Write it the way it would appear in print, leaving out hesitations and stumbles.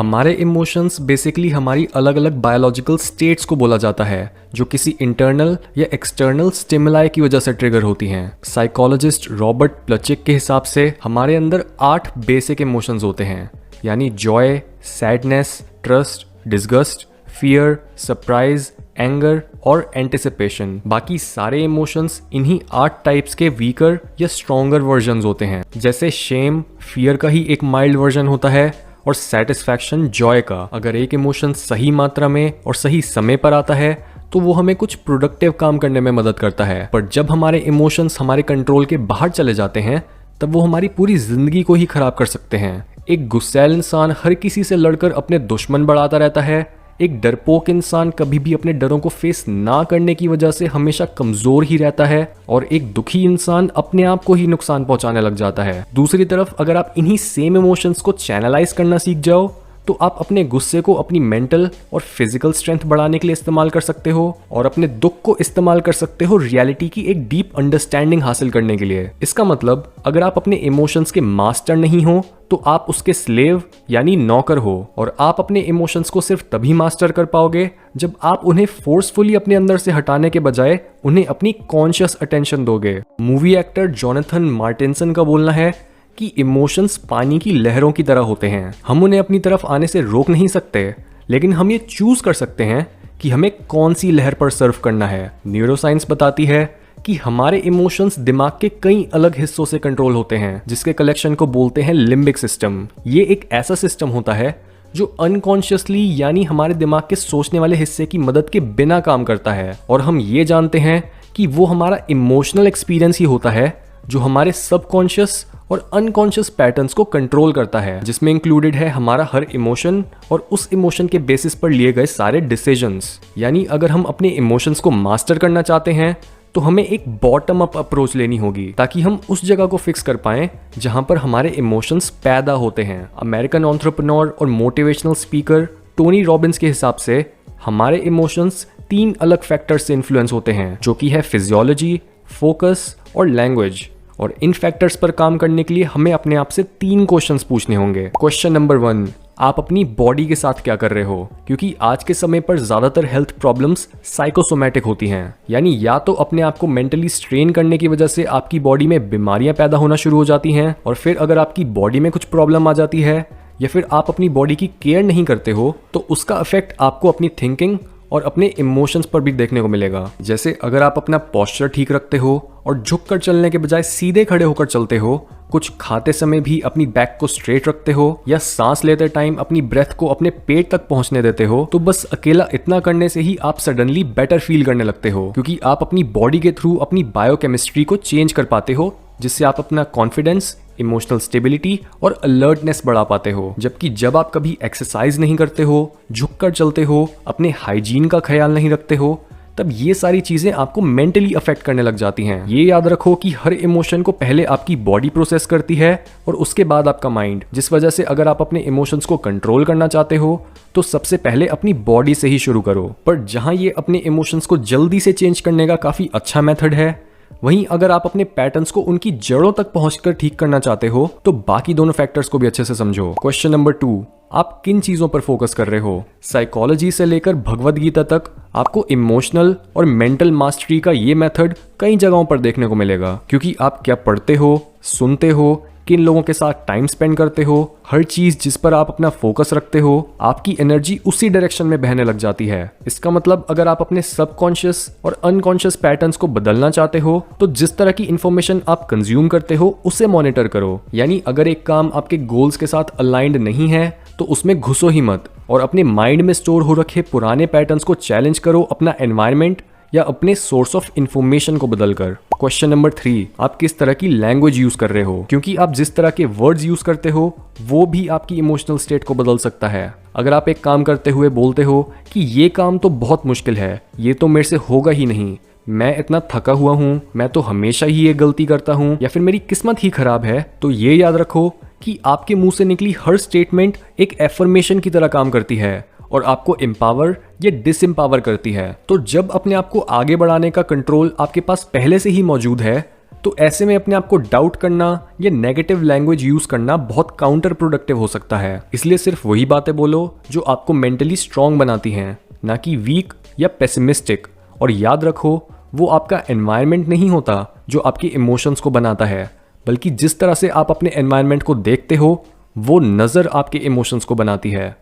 हमारे emotions basically हमारी अलग अलग बायोलॉजिकल स्टेट्स को बोला जाता है जो किसी इंटरनल या एक्सटर्नल स्टिमुलाई की वजह से ट्रिगर होती हैं। साइकोलॉजिस्ट रॉबर्ट प्लचिक के हिसाब से हमारे अंदर 8 बेसिक इमोशंस होते हैं, यानी Joy, sadness, trust, disgust, fear, surprise, anger और एंटिसिपेशन। बाकी सारे इमोशंस इन्हीं 8 टाइप्स के वीकर या स्ट्रॉन्गर वर्जन्स होते हैं। जैसे शेम फियर का ही एक माइल्ड वर्जन होता है और सेटिस्फैक्शन जॉय का। अगर एक इमोशन सही मात्रा में और सही समय पर आता है तो वो हमें कुछ प्रोडक्टिव काम करने में मदद करता है, पर जब हमारे इमोशंस हमारे कंट्रोल के बाहर चले जाते हैं तब वो हमारी पूरी जिंदगी को ही खराब कर सकते हैं। एक गुस्सैल इंसान हर किसी से लड़कर अपने दुश्मन बढ़ाता रहता है। एक डरपोक इंसान कभी भी अपने डरों को फेस ना करने की वजह से हमेशा कमजोर ही रहता है और एक दुखी इंसान अपने आप को ही नुकसान पहुंचाने लग जाता है। दूसरी तरफ अगर आप इन्हीं सेम इमोशंस को चैनलाइज करना सीख जाओ तो आप अपने गुस्से को अपनी मेंटल और फिजिकल स्ट्रेंथ बढ़ाने के लिए इस्तेमाल कर सकते हो और अपने दुख को इस्तेमाल कर सकते हो रियलिटी की एक डीप अंडरस्टैंडिंग हासिल करने के लिए। इसका मतलब अगर आप अपने इमोशंस के मास्टर नहीं हो तो आप उसके स्लेव यानी नौकर हो, और आप अपने इमोशंस को सिर्फ तभी मास्टर कर पाओगे जब आप उन्हें फोर्सफुली अपने अंदर से हटाने के बजाय उन्हें अपनी कॉन्शियस अटेंशन दोगे। मूवी एक्टर जोनाथन मार्टिनसन का बोलना है कि इमोशंस पानी की लहरों की तरह होते हैं। हम उन्हें अपनी तरफ आने से रोक नहीं सकते, लेकिन हम ये चूज कर सकते हैं कि हमें कौन सी लहर पर सर्फ करना है। न्यूरोसाइंस बताती है कि हमारे इमोशंस दिमाग के कई अलग हिस्सों से कंट्रोल होते हैं, जिसके कलेक्शन को बोलते हैं लिम्बिक सिस्टम। ये एक ऐसा सिस्टम होता है जो अनकॉन्शियसली यानी हमारे दिमाग के सोचने वाले हिस्से की मदद के बिना काम करता है, और हम ये जानते हैं कि वो हमारा इमोशनल एक्सपीरियंस ही होता है जो हमारे सबकॉन्शियस और अनकॉन्शियस पैटर्न्स को कंट्रोल करता है, जिसमें इंक्लूडेड है हमारा हर इमोशन और उस इमोशन के बेसिस पर लिए गए सारे डिसीजंस। यानी अगर हम अपने इमोशंस को मास्टर करना चाहते हैं तो हमें एक बॉटम अप अप्रोच लेनी होगी ताकि हम उस जगह को फिक्स कर पाएं जहां पर हमारे इमोशंस पैदा होते हैं। अमेरिकन एंटरप्रेन्योर और मोटिवेशनल स्पीकर टोनी रॉबिन्स के हिसाब से हमारे इमोशंस 3 अलग फैक्टर्स से इन्फ्लुएंस होते हैं, जो कि है फिजियोलॉजी, फोकस और लैंग्वेज। और इन फैक्टर्स पर काम करने के लिए हमें अपने आप से 3 क्वेश्चंस पूछने होंगे। क्वेश्चन नंबर 1, आप अपनी बॉडी के साथ क्या कर रहे हो? क्योंकि आज के समय पर ज्यादातर हेल्थ प्रॉब्लम्स साइकोसोमैटिक होती हैं, यानी या तो अपने आप को मेंटली स्ट्रेन करने की वजह से आपकी बॉडी में बीमारियां पैदा होना शुरू हो जाती हैं, और फिर अगर आपकी बॉडी में कुछ प्रॉब्लम आ जाती है या फिर आप अपनी बॉडी की केयर नहीं करते हो तो उसका इफेक्ट आपको अपनी थिंकिंग और अपने इमोशंस पर भी देखने को मिलेगा। जैसे अगर आप अपना पोस्चर ठीक रखते हो और झुककर चलने के बजाय सीधे खड़े होकर चलते हो, कुछ खाते समय भी अपनी बैक को स्ट्रेट रखते हो, या सांस लेते टाइम अपनी ब्रेथ को अपने पेट तक पहुंचने देते हो, तो बस अकेला इतना करने से ही आप सडनली बेटर फील करने लगते हो, क्योंकि आप अपनी बॉडी के थ्रू अपनी बायोकेमिस्ट्री को चेंज कर पाते हो, जिससे आप अपना कॉन्फिडेंस, इमोशनल स्टेबिलिटी और अलर्टनेस बढ़ा पाते हो। जबकि जब आप कभी एक्सरसाइज नहीं करते हो, झुककर चलते हो, अपने हाइजीन का ख्याल नहीं रखते हो, तब ये सारी चीजें आपको मेंटली अफेक्ट करने लग जाती हैं। ये याद रखो कि हर इमोशन को पहले आपकी बॉडी प्रोसेस करती है और उसके बाद आपका माइंड, जिस वजह से अगर आप अपने इमोशंस को कंट्रोल करना चाहते हो तो सबसे पहले अपनी बॉडी से ही शुरू करो। पर जहां ये अपने इमोशंस को जल्दी से चेंज करने का काफी अच्छा मेथड है, वहीं अगर आप अपने पैटर्न्स को उनकी जड़ों तक पहुंचकर ठीक करना चाहते हो तो बाकी दोनों फैक्टर्स को भी अच्छे से समझो। क्वेश्चन नंबर 2, आप किन चीजों पर फोकस कर रहे हो? साइकोलॉजी से लेकर भगवद गीता तक आपको इमोशनल और मेंटल मास्टरी का ये मेथड कई जगहों पर देखने को मिलेगा, क्योंकि आप क्या पढ़ते हो, सुनते हो, किन लोगों के साथ टाइम स्पेंड करते हो, हर चीज जिस पर आप अपना फोकस रखते हो, आपकी एनर्जी उसी डायरेक्शन में बहने लग जाती है। इसका मतलब अगर आप अपने सबकॉन्शियस और अनकॉन्शियस पैटर्न्स को बदलना चाहते हो तो जिस तरह की इंफॉर्मेशन आप कंज्यूम करते हो उसे मॉनिटर करो। यानी अगर एक काम आपके गोल्स के साथ अलाइंड नहीं है तो उसमें घुसो ही मत, और अपने माइंड में स्टोर हो रखे पुराने पैटर्न्स को चैलेंज करो अपना एनवायरनमेंट या अपने सोर्स ऑफ इंफॉर्मेशन को बदलकर। क्वेश्चन नंबर 3, आप किस तरह की लैंग्वेज यूज कर रहे हो? क्योंकि आप जिस तरह के वर्ड्स यूज करते हो वो भी आपकी इमोशनल स्टेट को बदल सकता है। अगर आप एक काम करते हुए बोलते हो कि ये काम तो बहुत मुश्किल है, ये तो मेरे से होगा ही नहीं, मैं इतना थका हुआ हूँ, मैं तो हमेशा ही ये गलती करता हूँ, या फिर मेरी किस्मत ही खराब है, तो ये याद रखो कि आपके मुंह से निकली हर स्टेटमेंट एक एफर्मेशन की तरह काम करती है और आपको एम्पावर या डिसएम्पावर करती है। तो जब अपने आप को आगे बढ़ाने का कंट्रोल आपके पास पहले से ही मौजूद है तो ऐसे में अपने आप को डाउट करना या नेगेटिव लैंग्वेज यूज करना बहुत काउंटर प्रोडक्टिव हो सकता है। इसलिए सिर्फ वही बातें बोलो जो आपको मेंटली स्ट्रांग बनाती हैं, ना कि वीक या पेसिमिस्टिक। और याद रखो, वो आपका एनवायरनमेंट नहीं होता जो आपके इमोशंस को बनाता है, बल्कि जिस तरह से आप अपने एनवायरनमेंट को देखते हो वो नज़र आपके इमोशंस को बनाती है।